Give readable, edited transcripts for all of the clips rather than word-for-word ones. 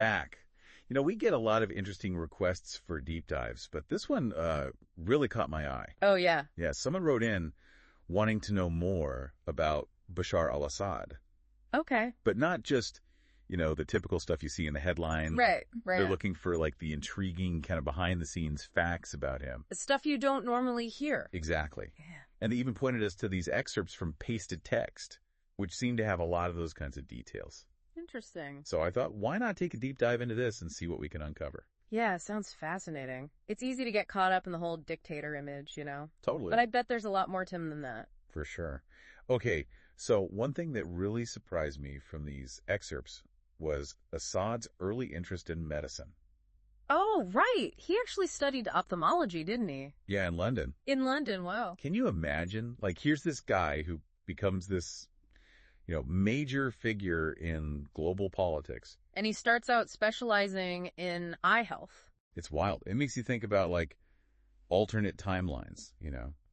Back. We get a lot of interesting requests for deep dives, but this one really caught my eye. Oh, yeah. Yeah, someone wrote in wanting to know more about Bashar al-Assad, Okay. but not just, the typical stuff you see in the headline. Right. They're looking for, the intriguing kind of behind-the-scenes facts about him. Stuff you don't normally hear. Exactly. Yeah. And they even pointed us to these excerpts from pasted text, which seem to have a lot of those kinds of details. Interesting. So I thought, why not take a deep dive into this and see what we can uncover? Yeah, sounds fascinating. It's easy to get caught up in the whole dictator image, Totally. But I bet there's a lot more to him than that. For sure. Okay, so one thing that really surprised me from these excerpts was Assad's early interest in medicine. Oh, right. He actually studied ophthalmology, didn't he? Yeah, in London. In London, wow. Can you imagine? Here's this guy who becomes this, major figure in global politics. And he starts out specializing in eye health. It's wild. It makes you think about, alternate timelines,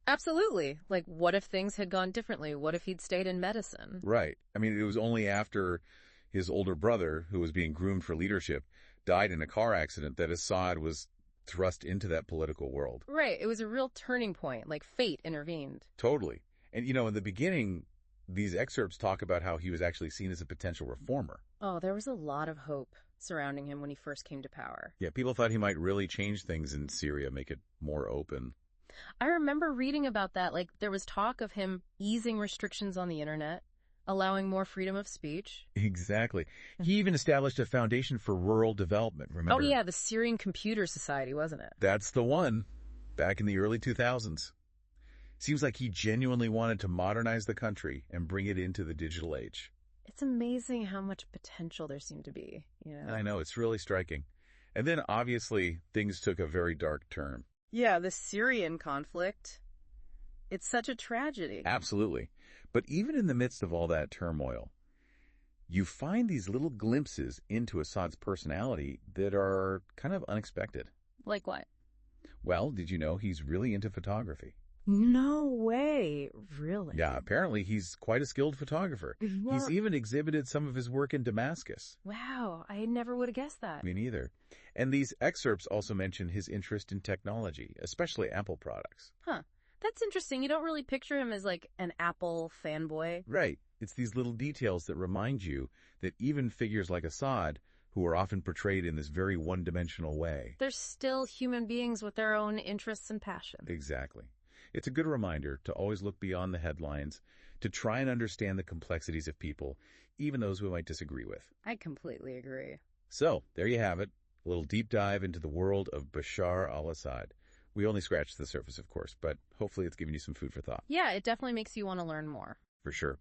Absolutely. What if things had gone differently? What if he'd stayed in medicine? Right. I mean, it was only after his older brother, who was being groomed for leadership, died in a car accident that Assad was thrust into that political world. Right. It was a real turning point. Fate intervened. Totally. And, in the beginning, these excerpts talk about how he was actually seen as a potential reformer. Oh, there was a lot of hope surrounding him when he first came to power. Yeah, people thought he might really change things in Syria, make it more open. I remember reading about that. There was talk of him easing restrictions on the internet, allowing more freedom of speech. Exactly. He even established a foundation for rural development, remember? Oh, yeah, the Syrian Computer Society, wasn't it? That's the one, back in the early 2000s. Seems like he genuinely wanted to modernize the country and bring it into the digital age. It's amazing how much potential there seemed to be, I know, it's really striking. And then, obviously, things took a very dark turn. Yeah, the Syrian conflict. It's such a tragedy. Absolutely. But even in the midst of all that turmoil, you find these little glimpses into Assad's personality that are kind of unexpected. Like what? Well, did you know he's really into photography? No way. Really? Yeah, apparently he's quite a skilled photographer. Yeah. He's even exhibited some of his work in Damascus. Wow, I never would have guessed that. Me neither. And these excerpts also mention his interest in technology, especially Apple products. Huh. That's interesting. You don't really picture him as an Apple fanboy. Right. It's these little details that remind you that even figures like Assad, who are often portrayed in this very one-dimensional way, they're still human beings with their own interests and passions. Exactly. It's a good reminder to always look beyond the headlines, to try and understand the complexities of people, even those we might disagree with. I completely agree. So, there you have it. A little deep dive into the world of Bashar al-Assad. We only scratched the surface, of course, but hopefully it's given you some food for thought. Yeah, it definitely makes you want to learn more. For sure.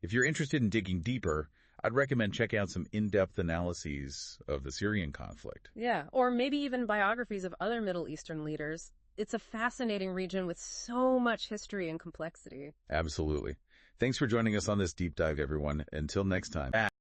If you're interested in digging deeper, I'd recommend checking out some in-depth analyses of the Syrian conflict. Yeah, or maybe even biographies of other Middle Eastern leaders. It's a fascinating region with so much history and complexity. Absolutely. Thanks for joining us on this deep dive, everyone. Until next time.